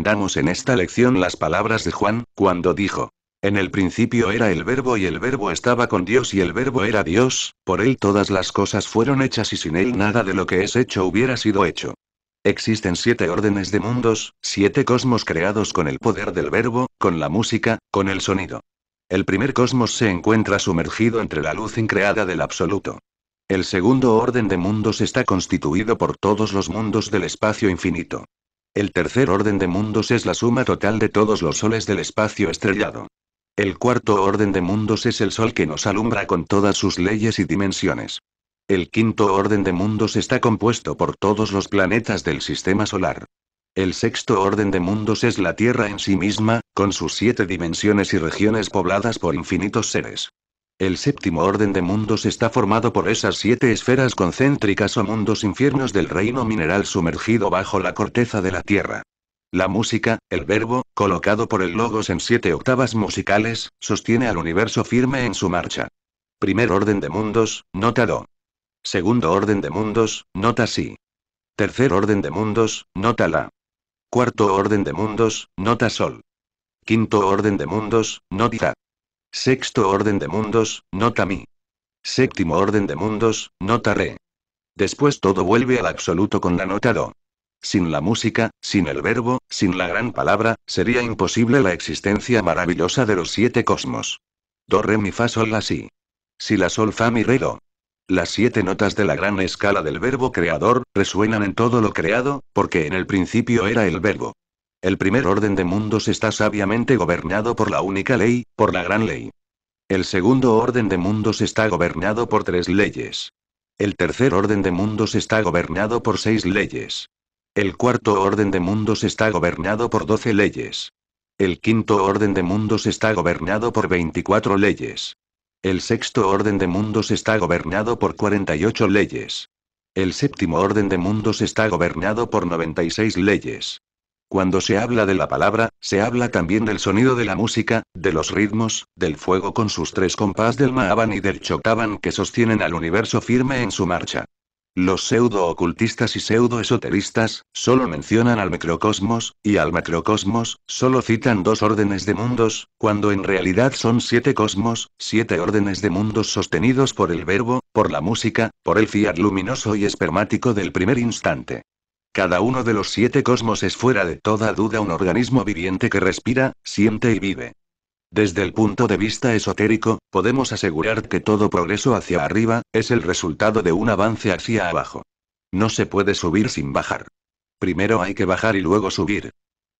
aprendamos en esta lección las palabras de Juan, cuando dijo: en el principio era el Verbo y el Verbo estaba con Dios y el Verbo era Dios, por él todas las cosas fueron hechas y sin él nada de lo que es hecho hubiera sido hecho. Existen 7 órdenes de mundos, 7 cosmos creados con el poder del Verbo, con la música, con el sonido. El primer cosmos se encuentra sumergido entre la luz increada del absoluto. El segundo orden de mundos está constituido por todos los mundos del espacio infinito. El tercer orden de mundos es la suma total de todos los soles del espacio estrellado. El cuarto orden de mundos es el sol que nos alumbra con todas sus leyes y dimensiones. El quinto orden de mundos está compuesto por todos los planetas del sistema solar. El sexto orden de mundos es la Tierra en sí misma, con sus 7 dimensiones y regiones pobladas por infinitos seres. El séptimo orden de mundos está formado por esas 7 esferas concéntricas o mundos infiernos del reino mineral sumergido bajo la corteza de la Tierra. La música, el Verbo, colocado por el Logos en 7 octavas musicales, sostiene al universo firme en su marcha. Primer orden de mundos, nota Do. Segundo orden de mundos, nota Si. Tercer orden de mundos, nota La. Cuarto orden de mundos, nota Sol. Quinto orden de mundos, nota Da. Sexto orden de mundos, nota Mi. Séptimo orden de mundos, nota Re. Después todo vuelve al absoluto con la nota Do. Sin la música, sin el Verbo, sin la gran palabra, sería imposible la existencia maravillosa de los 7 cosmos. Do, re, mi, fa, sol, la, si. Si, la, sol, fa, mi, re, do. Las 7 notas de la gran escala del Verbo creador, resuenan en todo lo creado, porque en el principio era el Verbo. El primer orden de mundos está sabiamente gobernado por la única ley, por la gran ley. El segundo orden de mundos está gobernado por 3 leyes. El tercer orden de mundos está gobernado por 6 leyes. El cuarto orden de mundos está gobernado por 12 leyes. El quinto orden de mundos está gobernado por 24 leyes. El sexto orden de mundos está gobernado por 48 leyes. El séptimo orden de mundos está gobernado por 96 leyes. Cuando se habla de la palabra, se habla también del sonido de la música, de los ritmos, del fuego con sus 3 compás del Mahavan y del Choktavan que sostienen al universo firme en su marcha. Los pseudo-ocultistas y pseudo-esoteristas, solo mencionan al microcosmos, y al macrocosmos, solo citan 2 órdenes de mundos, cuando en realidad son 7 cosmos, 7 órdenes de mundos sostenidos por el Verbo, por la música, por el fiat luminoso y espermático del primer instante. Cada uno de los 7 cosmos es fuera de toda duda un organismo viviente que respira, siente y vive. Desde el punto de vista esotérico, podemos asegurar que todo progreso hacia arriba, es el resultado de un avance hacia abajo. No se puede subir sin bajar. Primero hay que bajar y luego subir.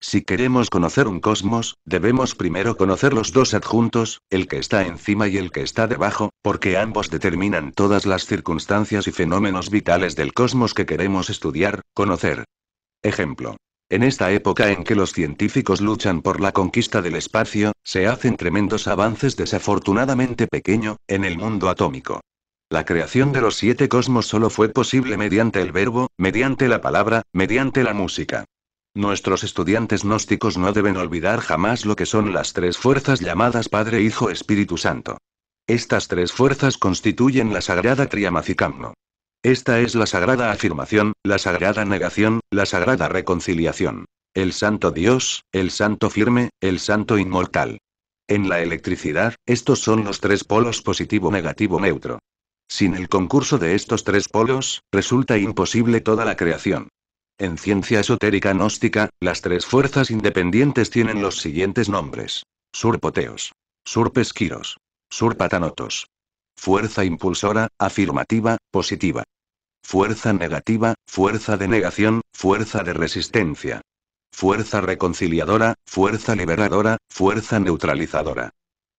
Si queremos conocer un cosmos, debemos primero conocer los 2 adjuntos, el que está encima y el que está debajo, porque ambos determinan todas las circunstancias y fenómenos vitales del cosmos que queremos estudiar, conocer. Ejemplo. En esta época en que los científicos luchan por la conquista del espacio, se hacen tremendos avances desafortunadamente pequeño, en el mundo atómico. La creación de los 7 cosmos solo fue posible mediante el Verbo, mediante la palabra, mediante la música. Nuestros estudiantes gnósticos no deben olvidar jamás lo que son las 3 fuerzas llamadas Padre, Hijo, Espíritu Santo. Estas 3 fuerzas constituyen la sagrada Triamacicamno. Esta es la sagrada afirmación, la sagrada negación, la sagrada reconciliación. El santo Dios, el santo firme, el santo inmortal. En la electricidad, estos son los 3 polos positivo, negativo, neutro. Sin el concurso de estos 3 polos, resulta imposible toda la creación. En ciencia esotérica gnóstica, las 3 fuerzas independientes tienen los siguientes nombres. Surpoteos. Surpesquiros. Surpatanotos. Fuerza impulsora, afirmativa, positiva. Fuerza negativa, fuerza de negación, fuerza de resistencia. Fuerza reconciliadora, fuerza liberadora, fuerza neutralizadora.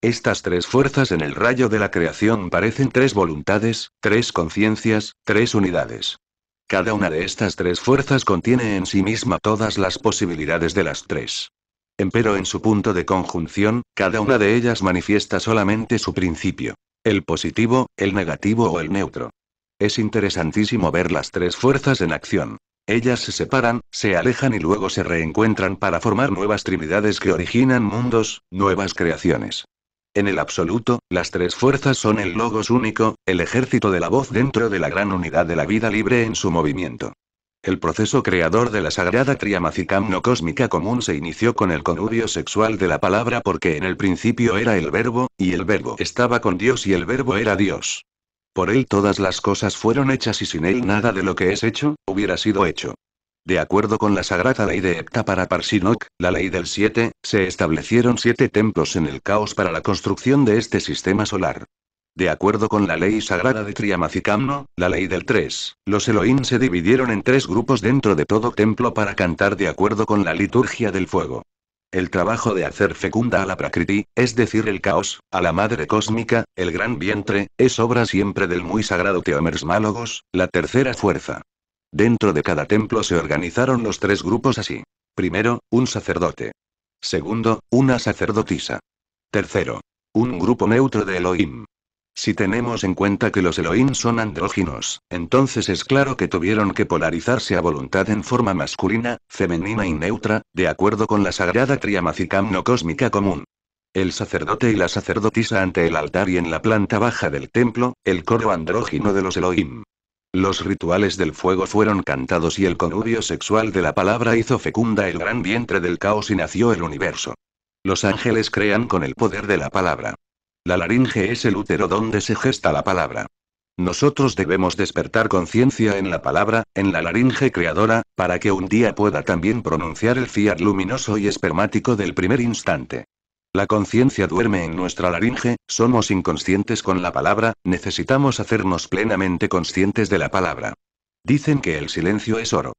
Estas 3 fuerzas en el rayo de la creación parecen 3 voluntades, 3 conciencias, 3 unidades. Cada una de estas 3 fuerzas contiene en sí misma todas las posibilidades de las 3. Empero en su punto de conjunción, cada una de ellas manifiesta solamente su principio. El positivo, el negativo o el neutro. Es interesantísimo ver las 3 fuerzas en acción. Ellas se separan, se alejan y luego se reencuentran para formar nuevas trinidades que originan mundos, nuevas creaciones. En el absoluto, las 3 fuerzas son el logos único, el ejército de la voz dentro de la gran unidad de la vida libre en su movimiento. El proceso creador de la sagrada Triamacicamno cósmica común se inició con el conubio sexual de la palabra porque en el principio era el verbo, y el verbo estaba con Dios y el verbo era Dios. Por él todas las cosas fueron hechas y sin él nada de lo que es hecho, hubiera sido hecho. De acuerdo con la sagrada ley de Hepta para Parsinok, la ley del 7, se establecieron 7 templos en el caos para la construcción de este sistema solar. De acuerdo con la ley sagrada de Triamacicamno, la ley del 3, los Elohim se dividieron en 3 grupos dentro de todo templo para cantar de acuerdo con la liturgia del fuego. El trabajo de hacer fecunda a la Prakriti, es decir, el caos, a la madre cósmica, el gran vientre, es obra siempre del muy sagrado Teomersmálogos, la tercera fuerza. Dentro de cada templo se organizaron los 3 grupos así. Primero, un sacerdote. Segundo, una sacerdotisa. Tercero, un grupo neutro de Elohim. Si tenemos en cuenta que los Elohim son andróginos, entonces es claro que tuvieron que polarizarse a voluntad en forma masculina, femenina y neutra, de acuerdo con la sagrada Triamacicamno cósmica común. El sacerdote y la sacerdotisa ante el altar y en la planta baja del templo, el coro andrógino de los Elohim. Los rituales del fuego fueron cantados y el conubio sexual de la palabra hizo fecunda el gran vientre del caos y nació el universo. Los ángeles crean con el poder de la palabra. La laringe es el útero donde se gesta la palabra. Nosotros debemos despertar conciencia en la palabra, en la laringe creadora, para que un día pueda también pronunciar el fiat luminoso y espermático del primer instante. La conciencia duerme en nuestra laringe, somos inconscientes con la palabra, necesitamos hacernos plenamente conscientes de la palabra. Dicen que el silencio es oro.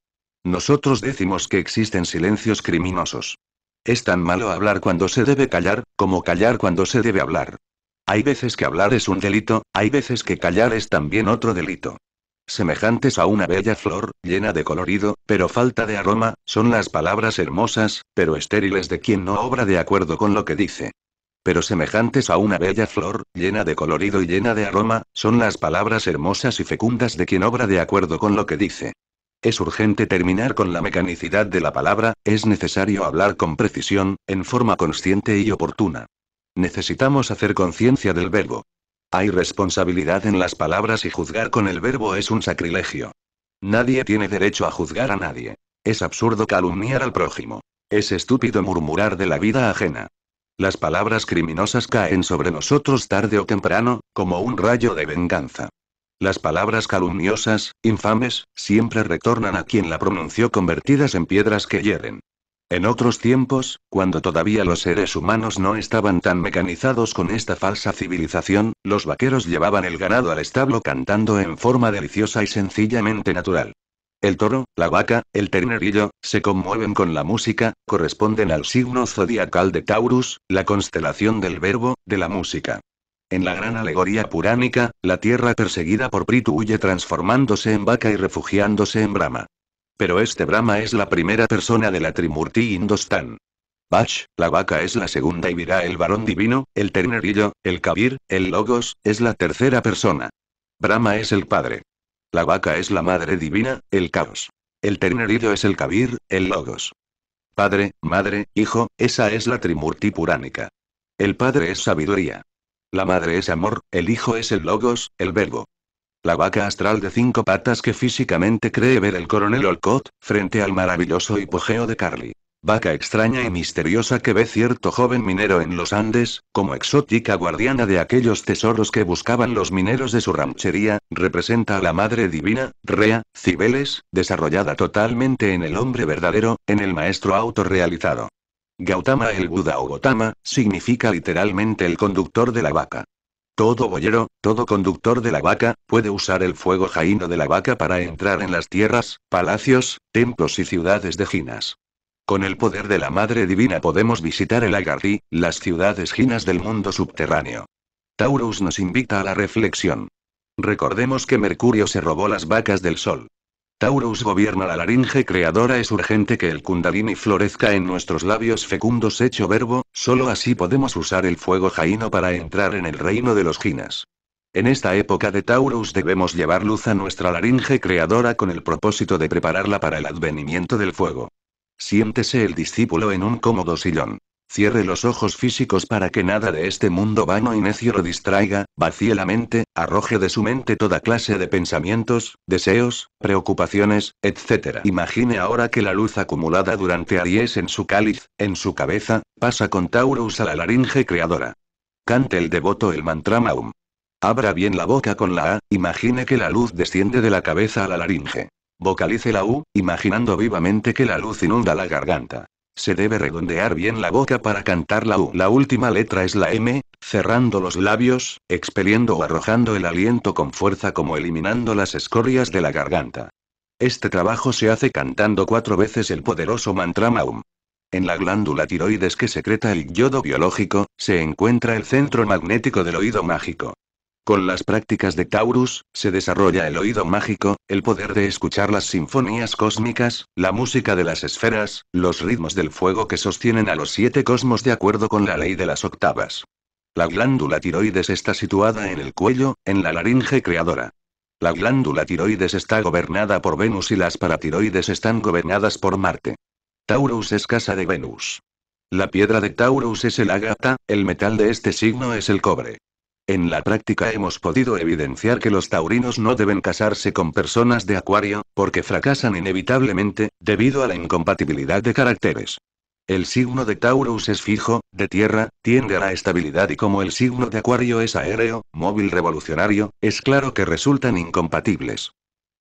Nosotros decimos que existen silencios criminosos. Es tan malo hablar cuando se debe callar, como callar cuando se debe hablar. Hay veces que hablar es un delito, hay veces que callar es también otro delito. Semejantes a una bella flor, llena de colorido, pero falta de aroma, son las palabras hermosas, pero estériles de quien no obra de acuerdo con lo que dice. Pero semejantes a una bella flor, llena de colorido y llena de aroma, son las palabras hermosas y fecundas de quien obra de acuerdo con lo que dice. Es urgente terminar con la mecanicidad de la palabra, es necesario hablar con precisión, en forma consciente y oportuna. Necesitamos hacer conciencia del verbo. Hay responsabilidad en las palabras y juzgar con el verbo es un sacrilegio. Nadie tiene derecho a juzgar a nadie. Es absurdo calumniar al prójimo. Es estúpido murmurar de la vida ajena. Las palabras criminosas caen sobre nosotros tarde o temprano, como un rayo de venganza. Las palabras calumniosas, infames, siempre retornan a quien la pronunció convertidas en piedras que hieren. En otros tiempos, cuando todavía los seres humanos no estaban tan mecanizados con esta falsa civilización, los vaqueros llevaban el ganado al establo cantando en forma deliciosa y sencillamente natural. El toro, la vaca, el ternerillo, se conmueven con la música, corresponden al signo zodiacal de Taurus, la constelación del verbo, de la música. En la gran alegoría puránica, la tierra perseguida por Prithu huye transformándose en vaca y refugiándose en Brahma. Pero este Brahma es la primera persona de la Trimurti Indostán. Vach, la vaca es la segunda y Virá el varón divino, el ternerillo, el Kabir, el Logos, es la tercera persona. Brahma es el padre. La vaca es la madre divina, el caos. El ternerillo es el Kabir, el Logos. Padre, madre, hijo, esa es la Trimurti puránica. El padre es sabiduría. La madre es amor, el hijo es el Logos, el verbo. La vaca astral de 5 patas que físicamente cree ver el coronel Olcott, frente al maravilloso hipogeo de Carly. Vaca extraña y misteriosa que ve cierto joven minero en los Andes, como exótica guardiana de aquellos tesoros que buscaban los mineros de su ranchería, representa a la Madre Divina, Rea, Cibeles, desarrollada totalmente en el hombre verdadero, en el maestro autorrealizado. Gautama el Buda o Gotama, significa literalmente el conductor de la vaca. Todo boyero, todo conductor de la vaca, puede usar el fuego jaíno de la vaca para entrar en las tierras, palacios, templos y ciudades de jinas. Con el poder de la Madre Divina podemos visitar el Agarthy, las ciudades jinas del mundo subterráneo. Taurus nos invita a la reflexión. Recordemos que Mercurio se robó las vacas del Sol. Taurus gobierna la laringe creadora. Es urgente que el Kundalini florezca en nuestros labios fecundos hecho verbo, solo así podemos usar el fuego jaíno para entrar en el reino de los jinas. En esta época de Taurus debemos llevar luz a nuestra laringe creadora con el propósito de prepararla para el advenimiento del fuego. Siéntese el discípulo en un cómodo sillón. Cierre los ojos físicos para que nada de este mundo vano y necio lo distraiga, vacíe la mente, arroje de su mente toda clase de pensamientos, deseos, preocupaciones, etc. Imagine ahora que la luz acumulada durante Aries en su cáliz, en su cabeza, pasa con Taurus a la laringe creadora. Cante el devoto el mantra Maum. Abra bien la boca con la A, imagine que la luz desciende de la cabeza a la laringe. Vocalice la U, imaginando vivamente que la luz inunda la garganta. Se debe redondear bien la boca para cantar la U. La última letra es la M, cerrando los labios, expeliendo o arrojando el aliento con fuerza como eliminando las escorias de la garganta. Este trabajo se hace cantando 4 veces el poderoso mantra Maum. En la glándula tiroides que secreta el yodo biológico, se encuentra el centro magnético del oído mágico. Con las prácticas de Taurus, se desarrolla el oído mágico, el poder de escuchar las sinfonías cósmicas, la música de las esferas, los ritmos del fuego que sostienen a los 7 cosmos de acuerdo con la ley de las octavas. La glándula tiroides está situada en el cuello, en la laringe creadora. La glándula tiroides está gobernada por Venus y las paratiroides están gobernadas por Marte. Taurus es casa de Venus. La piedra de Taurus es el ágata, el metal de este signo es el cobre. En la práctica hemos podido evidenciar que los taurinos no deben casarse con personas de Acuario, porque fracasan inevitablemente, debido a la incompatibilidad de caracteres. El signo de Taurus es fijo, de tierra, tiende a la estabilidad y como el signo de Acuario es aéreo, móvil revolucionario, es claro que resultan incompatibles.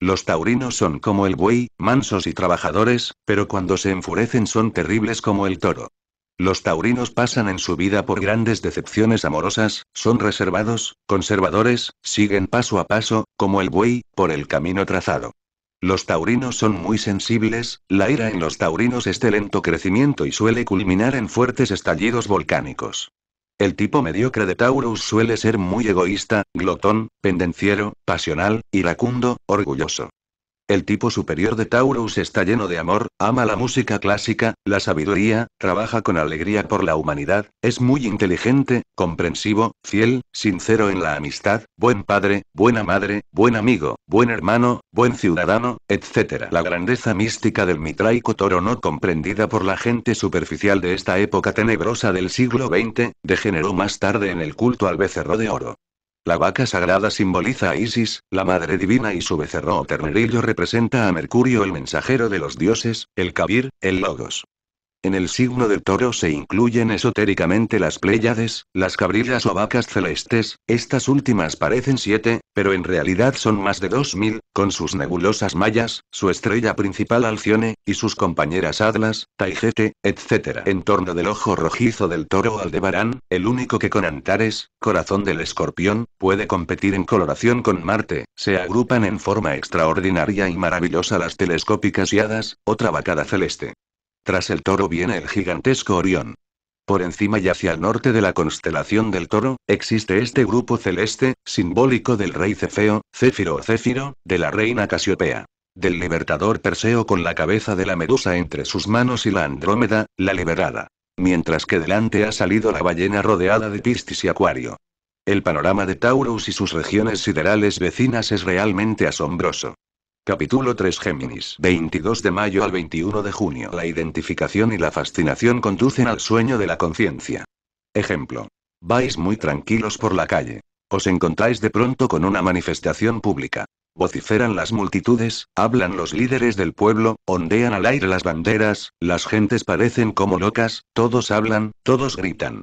Los taurinos son como el buey, mansos y trabajadores, pero cuando se enfurecen son terribles como el toro. Los taurinos pasan en su vida por grandes decepciones amorosas, son reservados, conservadores, siguen paso a paso, como el buey, por el camino trazado. Los taurinos son muy sensibles, la ira en los taurinos es de lento crecimiento y suele culminar en fuertes estallidos volcánicos. El tipo mediocre de Taurus suele ser muy egoísta, glotón, pendenciero, pasional, iracundo, orgulloso. El tipo superior de Taurus está lleno de amor, ama la música clásica, la sabiduría, trabaja con alegría por la humanidad, es muy inteligente, comprensivo, fiel, sincero en la amistad, buen padre, buena madre, buen amigo, buen hermano, buen ciudadano, etc. La grandeza mística del mitraico toro no comprendida por la gente superficial de esta época tenebrosa del siglo XX, degeneró más tarde en el culto al becerro de oro. La vaca sagrada simboliza a Isis, la madre divina y su becerro o ternerillo representa a Mercurio el mensajero de los dioses, el Kabir, el Logos. En el signo del toro se incluyen esotéricamente las Pléyades, las cabrillas o vacas celestes, estas últimas parecen 7, pero en realidad son más de 2000, con sus nebulosas mayas, su estrella principal Alcione, y sus compañeras Atlas, Taigete, etc. En torno del ojo rojizo del toro Aldebarán, el único que con Antares, corazón del escorpión, puede competir en coloración con Marte, se agrupan en forma extraordinaria y maravillosa las telescópicas Híadas, otra vacada celeste. Tras el toro viene el gigantesco Orión. Por encima y hacia el norte de la constelación del Toro, existe este grupo celeste, simbólico del rey Cefeo, Céfiro o Céfiro, de la reina Casiopea. Del libertador Perseo con la cabeza de la medusa entre sus manos y la Andrómeda, la liberada. Mientras que delante ha salido la ballena rodeada de Piscis y Acuario. El panorama de Taurus y sus regiones siderales vecinas es realmente asombroso. Capítulo 3 Géminis 22 de mayo al 21 de junio. La identificación y la fascinación conducen al sueño de la conciencia. Ejemplo. Vais muy tranquilos por la calle. Os encontráis de pronto con una manifestación pública. Vociferan las multitudes, hablan los líderes del pueblo, ondean al aire las banderas, las gentes parecen como locas, todos hablan, todos gritan.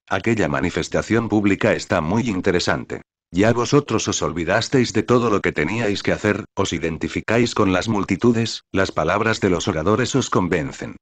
Aquella manifestación pública está muy interesante. Ya vosotros os olvidasteis de todo lo que teníais que hacer, os identificáis con las multitudes, las palabras de los oradores os convencen.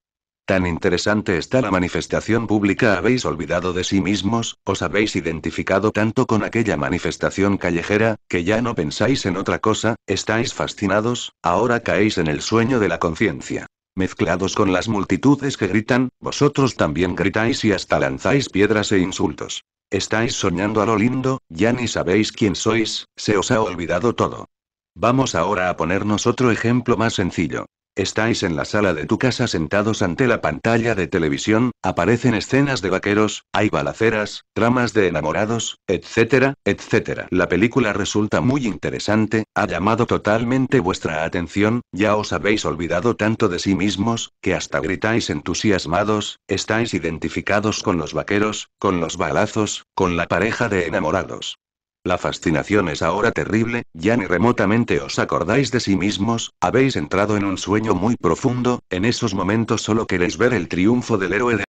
Tan interesante está la manifestación pública, habéis olvidado de sí mismos, os habéis identificado tanto con aquella manifestación callejera, que ya no pensáis en otra cosa, estáis fascinados, ahora caéis en el sueño de la conciencia. Mezclados con las multitudes que gritan, vosotros también gritáis y hasta lanzáis piedras e insultos. Estáis soñando a lo lindo, ya ni sabéis quién sois, se os ha olvidado todo. Vamos ahora a ponernos otro ejemplo más sencillo. estáis en la sala de tu casa sentados ante la pantalla de televisión, aparecen escenas de vaqueros, hay balaceras, tramas de enamorados, etcétera, etcétera. La película resulta muy interesante, ha llamado totalmente vuestra atención, ya os habéis olvidado tanto de sí mismos, que hasta gritáis entusiasmados, estáis identificados con los vaqueros, con los balazos, con la pareja de enamorados. La fascinación es ahora terrible, ya ni remotamente os acordáis de sí mismos, habéis entrado en un sueño muy profundo, en esos momentos solo queréis ver el triunfo del héroe de